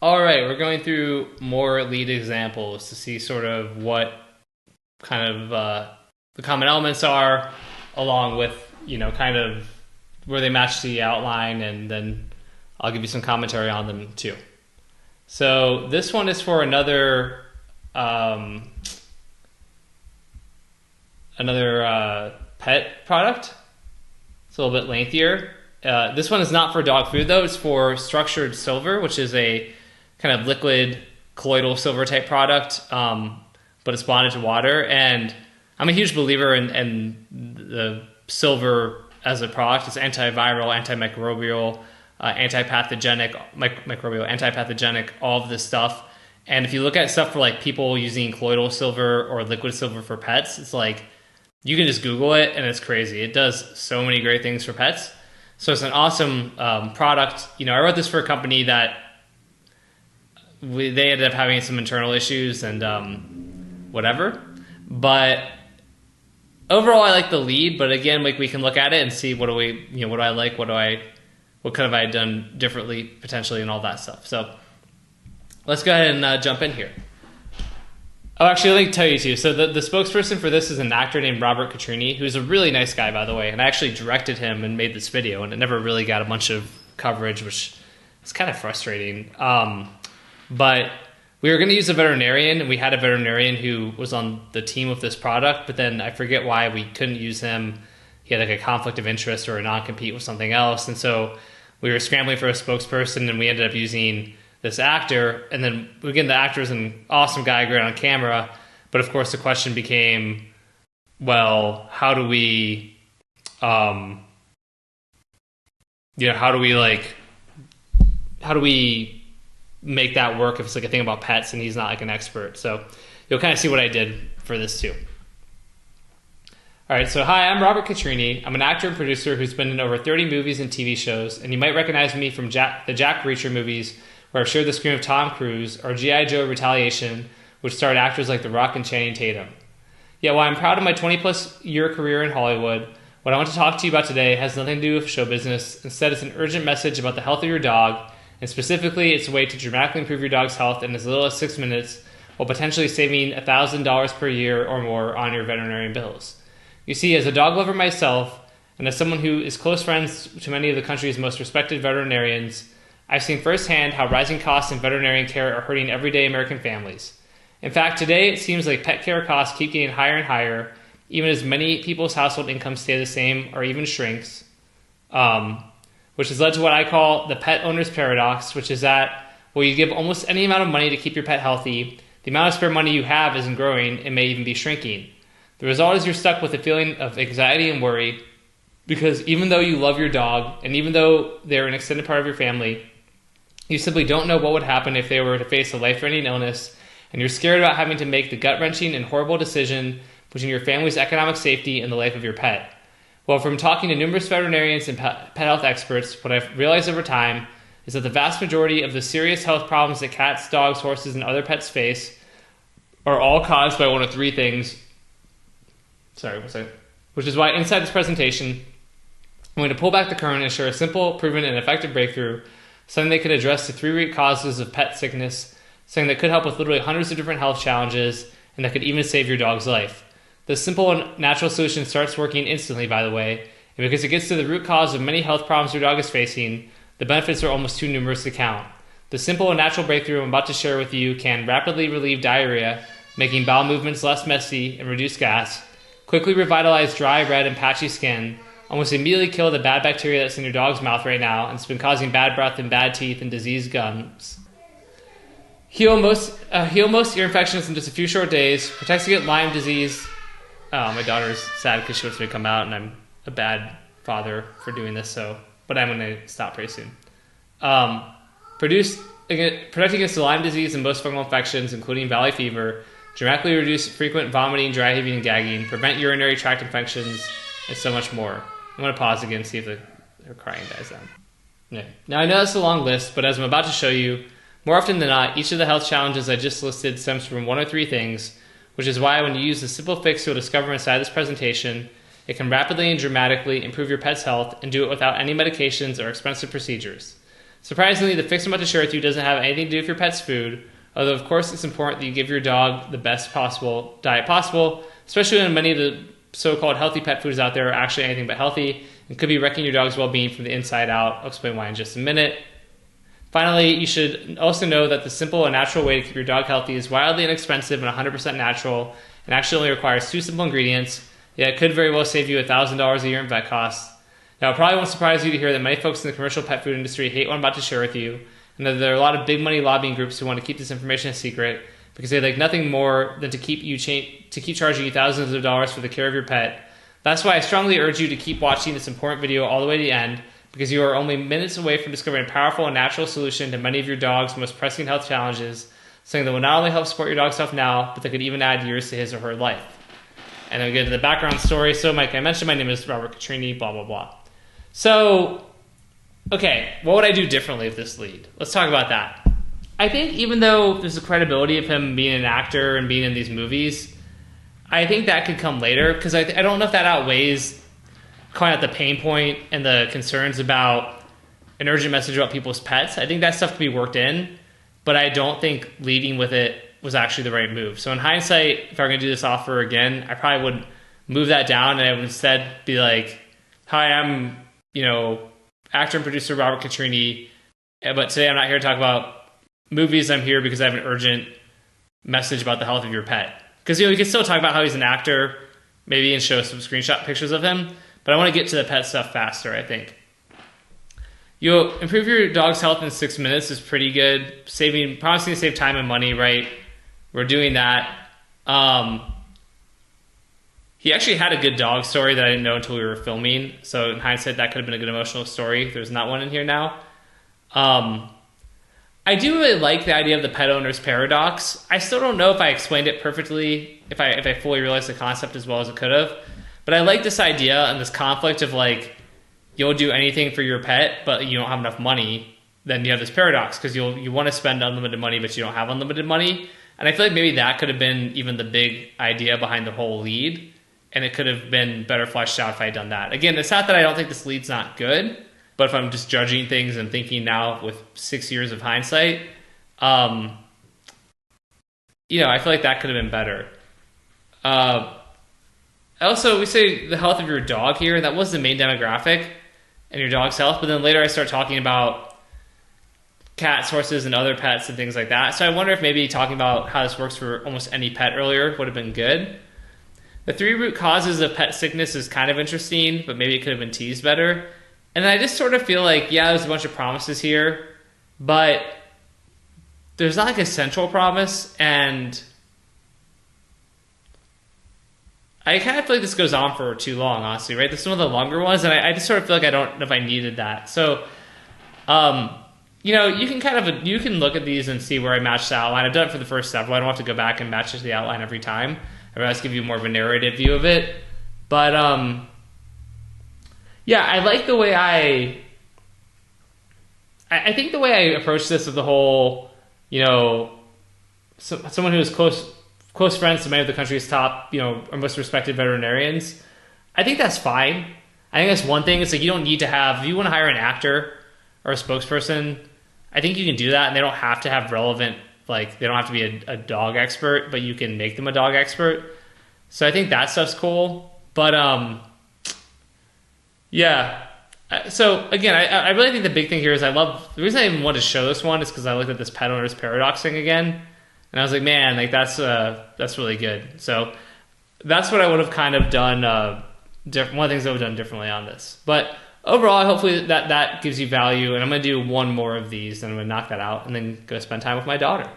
All right, we're going through more lead examples to see sort of what kind of the common elements are, along with kind of where they match the outline, and then I'll give you some commentary on them too. So this one is for um, another pet product. It's a little bit lengthier. This one is not for dog food though. It's for structured silver, which is a kind of liquid colloidal silver type product, but it's bonded to water. And I'm a huge believer in the silver as a product. It's antiviral, antimicrobial, antipathogenic, all of this stuff. And if you look at stuff for like people using colloidal silver or liquid silver for pets, it's like you can just Google it and it's crazy. It does so many great things for pets. So it's an awesome product. I wrote this for a company that they ended up having some internal issues and whatever. But overall, I like the lead. But again, like we can look at it and see what do I like, what could have I done differently potentially, and all that stuff. So let's go ahead and jump in here. Oh, actually, let me tell you too. So the spokesperson for this is an actor named Robert Catrini, who's a really nice guy, by the way. And I actually directed him and made this video, and it never really got a bunch of coverage, which is kind of frustrating. But we were going to use a veterinarian, and we had a veterinarian who was on the team of this product, but then I forget why we couldn't use him. He had like a conflict of interest or a non-compete with something else. And so we were scrambling for a spokesperson, and we ended up using this actor. And then again, the actor is an awesome guy, great on camera. But of course the question became, well, how do we how do we make that work if it's like a thing about pets and he's not like an expert? So you'll kind of see what I did for this too. All right, so hi, I'm Robert Catrini. I'm an actor and producer who's been in over 30 movies and TV shows, and you might recognize me from the Jack Reacher movies, where I've shared the screen with Tom Cruise, or G.I. Joe Retaliation, which starred actors like The Rock and Channing Tatum. Yet while I'm proud of my 20-plus year career in Hollywood, what I want to talk to you about today has nothing to do with show business. Instead, it's an urgent message about the health of your dog, and specifically, it's a way to dramatically improve your dog's health in as little as 6 minutes, while potentially saving $1,000 per year or more on your veterinarian bills. You see, as a dog lover myself, and as someone who is close friends to many of the country's most respected veterinarians, I've seen firsthand how rising costs in veterinarian care are hurting everyday American families. In fact, today it seems like pet care costs keep getting higher and higher, even as many people's household incomes stay the same or even shrinks, which has led to what I call the pet owner's paradox, which is that while you give almost any amount of money to keep your pet healthy, the amount of spare money you have isn't growing and may even be shrinking. The result is you're stuck with a feeling of anxiety and worry, because even though you love your dog, and even though they're an extended part of your family, you simply don't know what would happen if they were to face a life-threatening illness, and you're scared about having to make the gut-wrenching and horrible decision between your family's economic safety and the life of your pet. Well, from talking to numerous veterinarians and pet health experts, what I've realized over time is that the vast majority of the serious health problems that cats, dogs, horses, and other pets face are all caused by one of three things. Which is why inside this presentation, I'm going to pull back the curtain and share a simple, proven, and effective breakthrough, something that could address the three root causes of pet sickness, something that could help with literally hundreds of different health challenges, and that could even save your dog's life. This simple and natural solution starts working instantly, by the way, and because it gets to the root cause of many health problems your dog is facing, the benefits are almost too numerous to count. The simple and natural breakthrough I'm about to share with you can rapidly relieve diarrhea, making bowel movements less messy and reduce gas, quickly revitalize dry, red, and patchy skin, almost immediately kill the bad bacteria that's in your dog's mouth right now and it's been causing bad breath and bad teeth and diseased gums. Heal most ear infections in just a few short days, protects against Lyme disease. Oh, my daughter's sad because she wants me to come out and I'm a bad father for doing this, but I'm going to stop pretty soon. Protect against the Lyme disease and most fungal infections, including valley fever, dramatically reduce frequent vomiting, dry heaving, and gagging, prevent urinary tract infections, and so much more. I'm going to pause again and see if her crying dies down. Okay. Now, I know that's a long list, but as I'm about to show you, more often than not, each of the health challenges I just listed stems from one or three things, which is why when you use the simple fix you'll discover inside this presentation, it can rapidly and dramatically improve your pet's health and do it without any medications or expensive procedures. Surprisingly, the fix I'm about to share with you doesn't have anything to do with your pet's food, although of course it's important that you give your dog the best possible diet possible, especially when many of the so-called healthy pet foods out there are actually anything but healthy and could be wrecking your dog's well-being from the inside out. I'll explain why in just a minute. Finally, you should also know that the simple and natural way to keep your dog healthy is wildly inexpensive and 100% natural and actually only requires 2 simple ingredients, yet it could very well save you $1,000 a year in vet costs. Now, it probably won't surprise you to hear that many folks in the commercial pet food industry hate what I'm about to share with you, and that there are a lot of big money lobbying groups who want to keep this information a secret because they like nothing more than to keep charging you thousands of dollars for the care of your pet. That's why I strongly urge you to keep watching this important video all the way to the end, because you are only minutes away from discovering a powerful and natural solution to many of your dog's most pressing health challenges, something that will not only help support your dog's health now, but that could even add years to his or her life. And then we get to the background story. So, Mike, I mentioned my name is Robert Catrini, blah, blah, blah. So, okay, what would I do differently with this lead? Let's talk about that. I think even though there's a credibility of him being an actor and being in these movies, I think that could come later, because I don't know if that outweighs calling out the pain point and the concerns about an urgent message about people's pets. I think that stuff could be worked in, but I don't think leading with it was actually the right move. So in hindsight, if I were going to do this offer again, I probably would move that down, and I would instead be like, hi, I'm actor and producer Robert Catrini, but today I'm not here to talk about movies. I'm here because I have an urgent message about the health of your pet. Because you can still talk about how he's an actor, maybe, and show some screenshot pictures of him, but I want to get to the pet stuff faster, I think. You'll improve your dog's health in 6 minutes is pretty good. Promising to save time and money, right? We're doing that. He actually had a good dog story that I didn't know until we were filming. So in hindsight, that could have been a good emotional story. There's not one in here now. I do really like the idea of the pet owner's paradox. I still don't know if I explained it perfectly, if I fully realized the concept as well as it could have. But I like this idea and this conflict of like, you'll do anything for your pet, but you don't have enough money. Then you have this paradox because you want to spend unlimited money, but you don't have unlimited money. And I feel like maybe that could have been even the big idea behind the whole lead. And it could have been better fleshed out if I had done that. Again, it's not that I don't think this lead's not good, but if I'm just judging things and thinking now with 6 years of hindsight, I feel like that could have been better. Also, we say the health of your dog here. That was the main demographic and your dog's health. But then later I start talking about cats, horses, and other pets and things like that. So I wonder if maybe talking about how this works for almost any pet earlier would have been good. The 3 root causes of pet sickness is kind of interesting, but maybe it could have been teased better. And I just sort of feel like, yeah, there's a bunch of promises here, but there's not like a central promise, and I kind of feel like this goes on for too long, honestly, right? This is one of the longer ones, and I just sort of feel like I don't know if I needed that. So, you can look at these and see where I match the outline. I've done it for the first several. I don't have to go back and match the outline every time. I'd rather give you more of a narrative view of it. But, I like the way I think the way I approach this with the whole, someone who is close friends to many of the country's top, or most respected veterinarians, I think that's fine. I think that's one thing. It's like you don't need to have, if you want to hire an actor or a spokesperson, I think you can do that, and they don't have to have relevant, they don't have to be a dog expert, but you can make them a dog expert. So I think that stuff's cool. But, so again, I really think the big thing here is the reason I even wanted to show this one is because I looked at this pet owner's paradox thing again, and I was like, man, that's really good. So that's what I would have kind of done. One of the things I would have done differently on this. But overall, hopefully that gives you value. And I'm going to do one more of these, and I'm going to knock that out and then go spend time with my daughter.